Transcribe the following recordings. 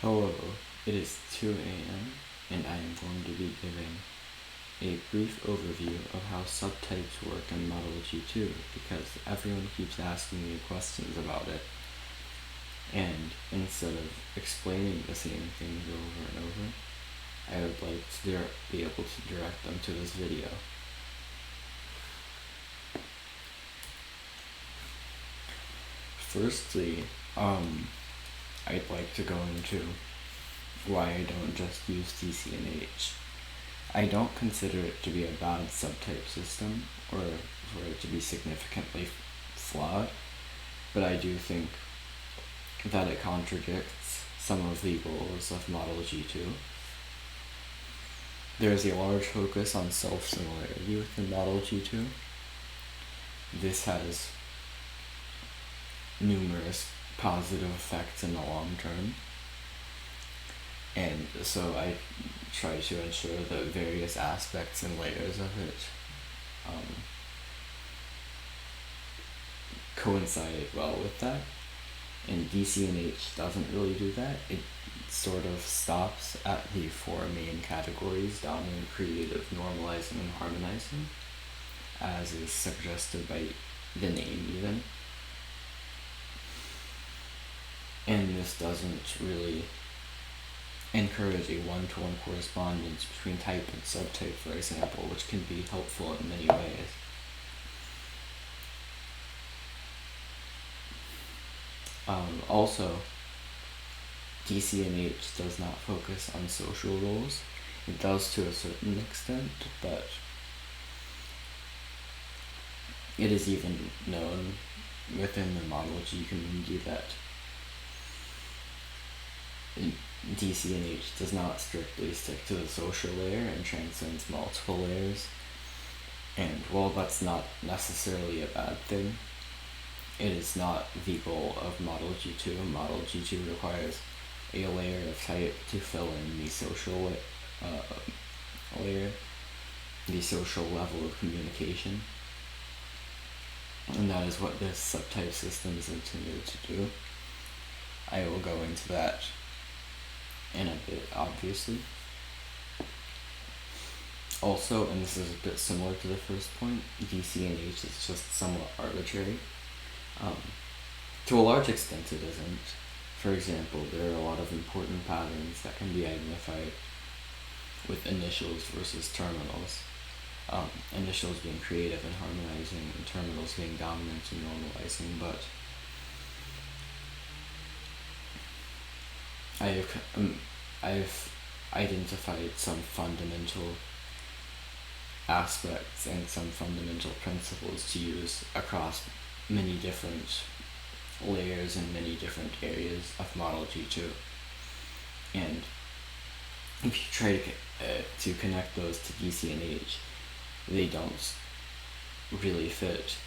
Hello, it is 2 a.m. and I am going to be giving a brief overview of how subtypes work in Model G2 because everyone keeps asking me questions about it, and instead of explaining the same things over and over, I would like to be able to direct them to this video. Firstly, I'd like to go into why I don't just use DCNH. I don't consider it to be a bad subtype system or for it to be significantly flawed, but I do think that it contradicts some of the goals of Model G2. There is a large focus on self-similarity within Model G2. This has numerous positive effects in the long term, and so I try to ensure that various aspects and layers of it coincide well with that, and DCNH doesn't really do that. It sort of stops at the four main categories: dominant, creative, normalizing, and harmonizing, as is suggested by the name even. And this doesn't really encourage a one-to-one correspondence between type and subtype, for example, which can be helpful in many ways. Also, DCNH does not focus on social roles. It does to a certain extent, but it is even known within the Model G community that DCNH does not strictly stick to the social layer and transcends multiple layers. And while that's not necessarily a bad thing, it is not the goal of Model G2. Model G2 requires a layer of type to fill in the social layer, the social level of communication. And that is what this subtype system is intended to do. I will go into that in a bit, obviously. Also, and this is a bit similar to the first point, DCNH is just somewhat arbitrary. To a large extent it isn't. For example, there are a lot of important patterns that can be identified with initials versus terminals. Initials being creative and harmonizing, and terminals being dominant and normalizing, but I've identified some fundamental aspects and some fundamental principles to use across many different layers and many different areas of Model G2. And if you try to connect those to DCNH, they don't really fit.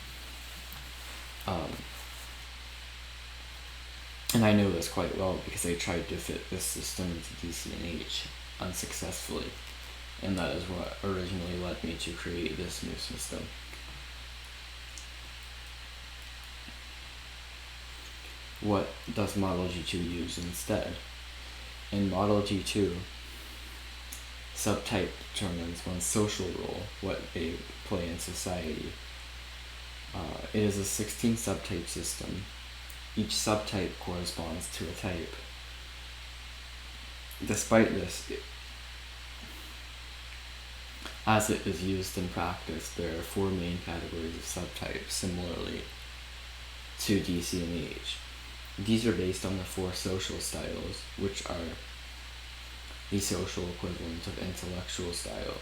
And I know this quite well because I tried to fit this system into DCNH unsuccessfully, and that is what originally led me to create this new system. What does Model G2 use instead? In Model G2, subtype determines one's social role, what they play in society. It is a 16 subtype system. Each subtype corresponds to a type. Despite this, as it is used in practice, there are four main categories of subtypes, similarly to DCNH. These are based on the four social styles, which are the social equivalent of intellectual style,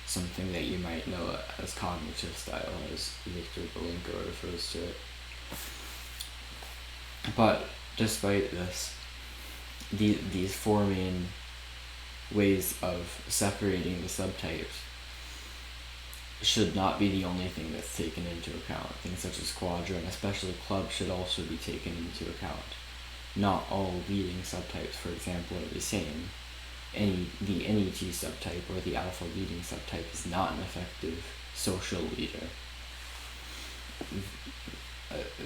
something that you might know as cognitive style, as Victor Belinko refers to it. But despite this, these four main ways of separating the subtypes should not be the only thing that's taken into account. Things such as quadrant, especially club, should also be taken into account. Not all leading subtypes, for example, are the same. The NET subtype or the alpha leading subtype is not an effective social leader.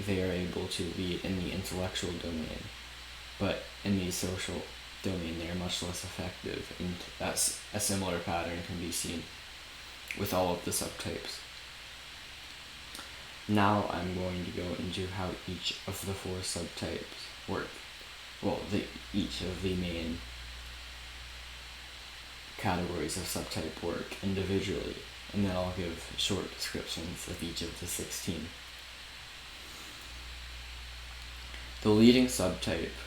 They are able to lead in the intellectual domain, but in the social domain, they are much less effective, and that's a similar pattern can be seen with all of the subtypes. Now I'm going to go into how each of the 4 subtypes work. Well, each of the main categories of subtype work individually, and then I'll give short descriptions of each of the 16. The leading subtype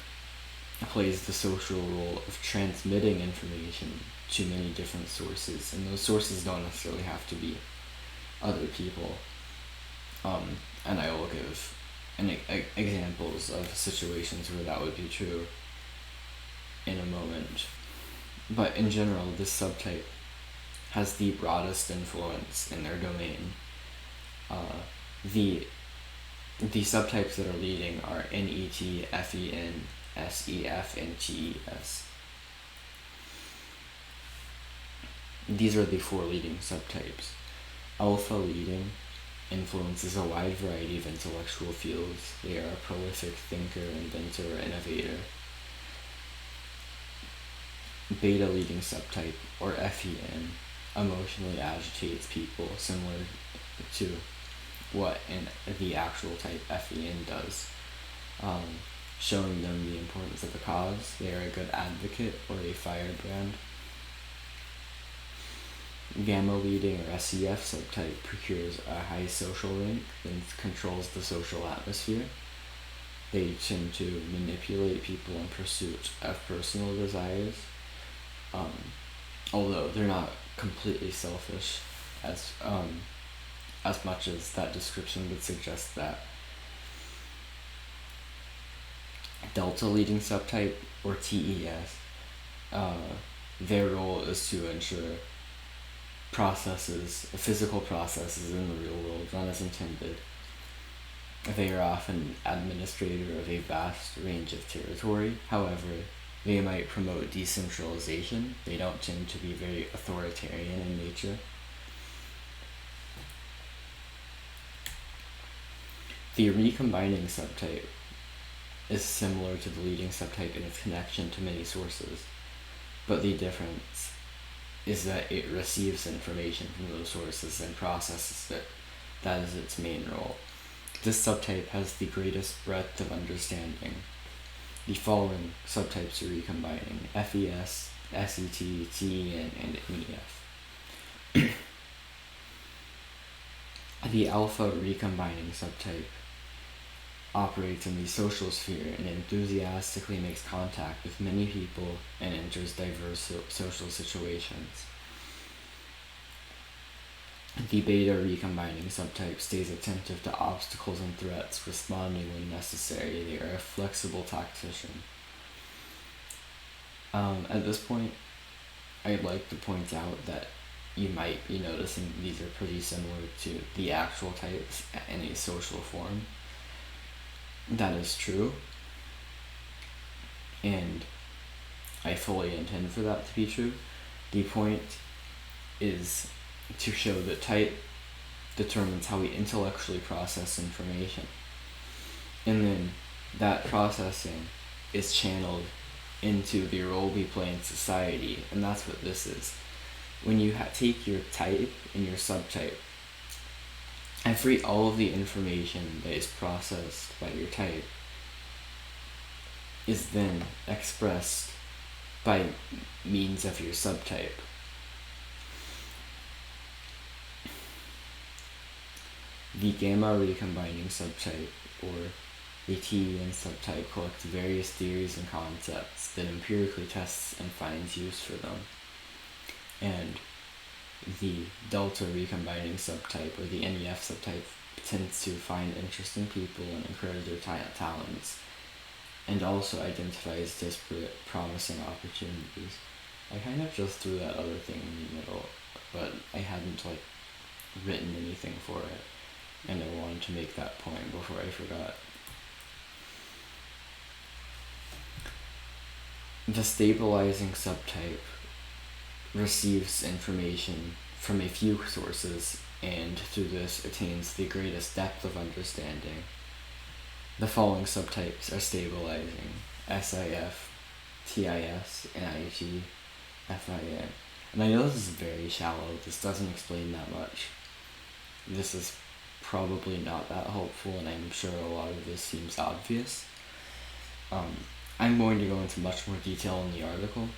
plays the social role of transmitting information to many different sources, and those sources don't necessarily have to be other people. And I will give examples of situations where that would be true in a moment. But in general, this subtype has the broadest influence in their domain. The subtypes that are leading are NET, FEN, SEF, and TES. These are the 4 leading subtypes. Alpha leading influences a wide variety of intellectual fields. They are a prolific thinker, inventor, or innovator. Beta leading subtype, or FEN, emotionally agitates people, similar to what in the actual type FEN does, showing them the importance of the cause. They are a good advocate or a firebrand. Gamma leading or SEF subtype procures a high social rank and controls the social atmosphere. They tend to manipulate people in pursuit of personal desires, although they're not completely selfish as much as that description would suggest that. Delta leading subtype, or TES, their role is to ensure physical processes in the real world run as intended. They are often administrator of a vast range of territory. However, they might promote decentralization. They don't tend to be very authoritarian in nature. The recombining subtype is similar to the leading subtype in its connection to many sources, but the difference is that it receives information from those sources and processes it. That is its main role. This subtype has the greatest breadth of understanding. The following subtypes are recombining: FES, SET, TEN, and NEF. The alpha recombining subtype operates in the social sphere and enthusiastically makes contact with many people and enters diverse social situations. The beta recombining subtype stays attentive to obstacles and threats, responding when necessary. They are a flexible tactician. At this point, I'd like to point out that you might be noticing these are pretty similar to the actual types in a social form. That is true, and I fully intend for that to be true. The point is to show that type determines how we intellectually process information, and then that processing is channeled into the role we play in society, and that's what this is. When you take your type and your subtype, all of the information that is processed by your type is then expressed by means of your subtype. The gamma recombining subtype, or the TEN subtype, collects various theories and concepts that empirically tests and finds use for them. And the delta recombining subtype, or the NEF subtype, tends to find interesting people and encourage their talents, and also identifies disparate, promising opportunities. I kind of just threw that other thing in the middle, but I hadn't written anything for it, and I wanted to make that point before I forgot. The stabilizing subtype receives information from a few sources, and through this attains the greatest depth of understanding. The following subtypes are stabilizing: SIF, TIS, NIT, FIN. And I know this is very shallow, this doesn't explain that much. This is probably not that helpful, and I'm sure a lot of this seems obvious. I'm going to go into much more detail in the article.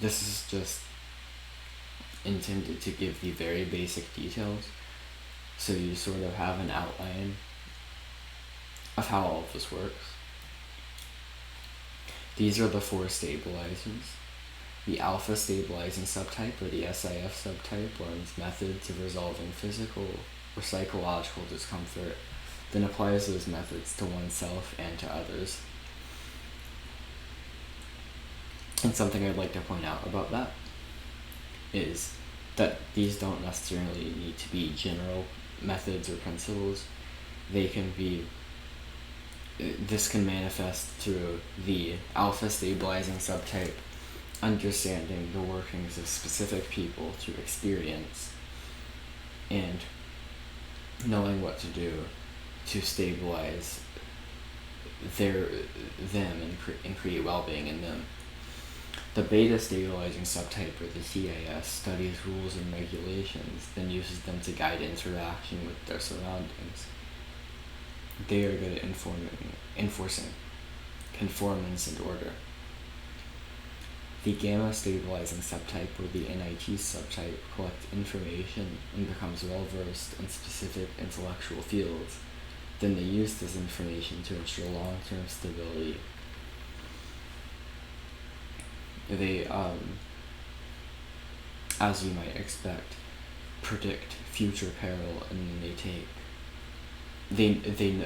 This is just intended to give the very basic details, so you sort of have an outline of how all of this works. These are the 4 stabilizers. The alpha stabilizing subtype, or the SIF subtype, learns methods of resolving physical or psychological discomfort, then applies those methods to oneself and to others. And something I'd like to point out about that is that these don't necessarily need to be general methods or principles. This can manifest through the alpha stabilizing subtype understanding the workings of specific people through experience and knowing what to do to stabilize them and create well-being in them. The beta stabilizing subtype, or the TIS, studies rules and regulations, then uses them to guide interaction with their surroundings. They are good at enforcing conformance and order. The gamma stabilizing subtype, or the NIT subtype, collects information and becomes well-versed in specific intellectual fields. Then they use this information to ensure long-term stability. They, as you might expect, predict future peril, and then they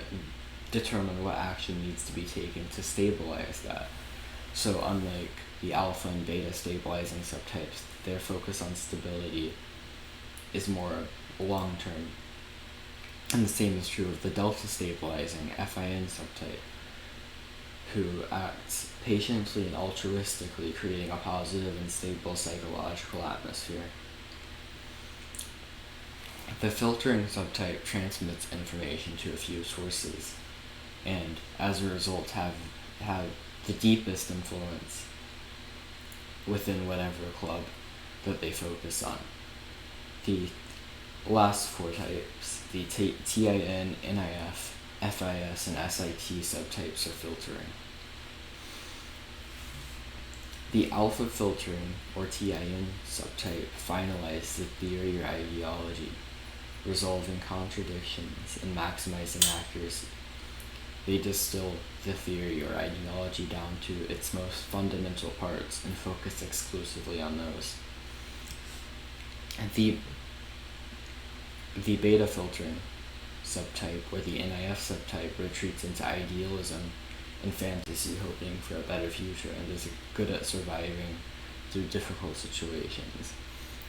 determine what action needs to be taken to stabilize that. So unlike the alpha and beta stabilizing subtypes, their focus on stability is more long-term. And the same is true of the delta stabilizing FIN subtype, who acts patiently and altruistically, creating a positive and stable psychological atmosphere. The filtering subtype transmits information to a few sources, and as a result have the deepest influence within whatever club that they focus on. The last 4 types, the TIN, NIF, FIS, and SIT subtypes are filtering. The alpha filtering, or TIN subtype, finalizes the theory or ideology, resolving contradictions and maximizing accuracy. They distill the theory or ideology down to its most fundamental parts and focus exclusively on those. The beta filtering subtype, or the NIF subtype, retreats into idealism and fantasy, hoping for a better future, and is good at surviving through difficult situations.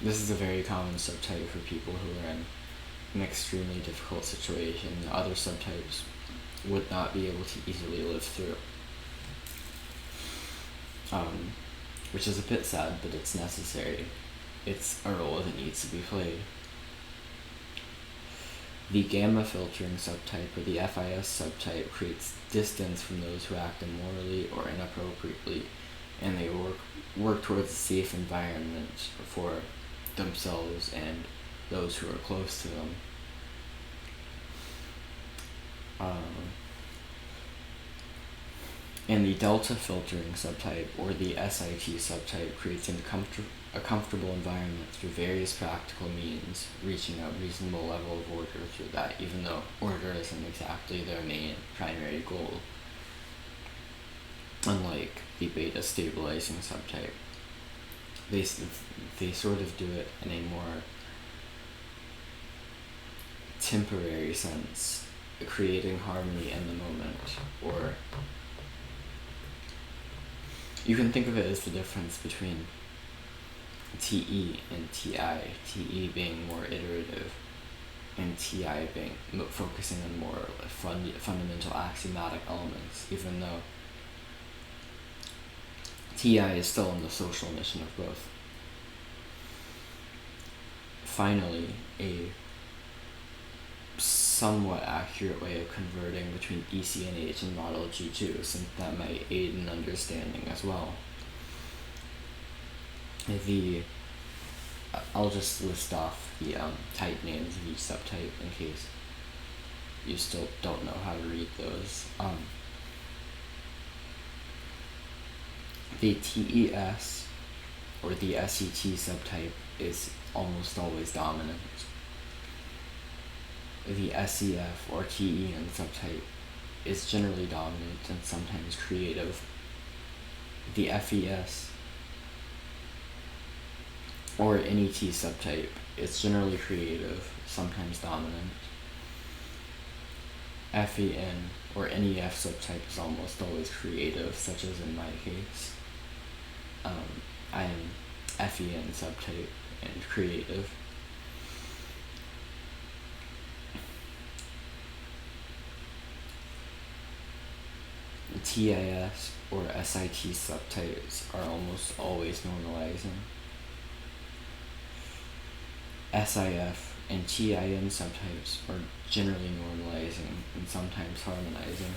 This is a very common subtype for people who are in an extremely difficult situation that other subtypes would not be able to easily live through. Which is a bit sad, but it's necessary. It's a role that needs to be played. The gamma filtering subtype, or the FIS subtype, creates distance from those who act immorally or inappropriately, and they work towards a safe environment for themselves and those who are close to them. And the delta filtering subtype, or the SIT subtype, creates a comfortable environment through various practical means, reaching a reasonable level of order through that, even though order isn't exactly their main primary goal. Unlike the beta stabilizing subtype, they sort of do it in a more temporary sense, creating harmony in the moment, or you can think of it as the difference between TE and TI, TE being more iterative, and TI being focusing on more fundamental axiomatic elements, even though TI is still in the social mission of both. Finally, a somewhat accurate way of converting between DCNH and Model G2, since that might aid in understanding as well. I'll just list off the type names of each subtype in case you still don't know how to read those. The TES or the SET subtype is almost always dominant. The SEF or TEN subtype is generally dominant and sometimes creative. The FES or NET subtype is generally creative, sometimes dominant. FEN or NEF subtype is almost always creative, such as in my case. I am FEN subtype and creative. TIS or SIT subtypes are almost always normalizing. SIF and TIN subtypes are generally normalizing and sometimes harmonizing.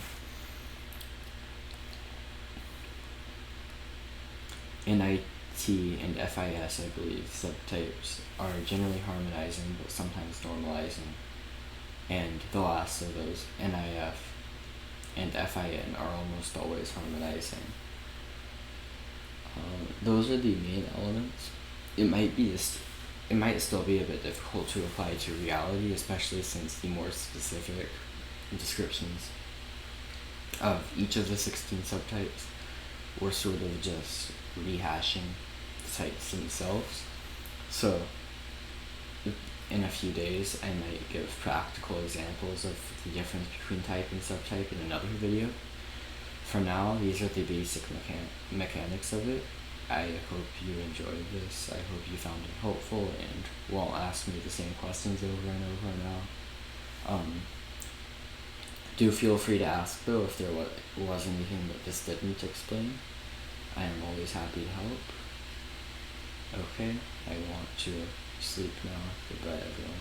NIT and FIS, I believe, subtypes are generally harmonizing but sometimes normalizing. And the last of those, NIF and FIN, are almost always harmonizing. Those are the main elements. It might still be a bit difficult to apply to reality, especially since the more specific descriptions of each of the 16 subtypes were sort of just rehashing the types themselves. So in a few days I might give practical examples of the difference between type and subtype in another video. For now, these are the basic mechanics of it. I hope you enjoyed this. I hope you found it helpful and won't ask me the same questions over and over now. Do feel free to ask though if there was anything that this didn't explain. I am always happy to help. Okay, I want to sleep now. Goodbye everyone.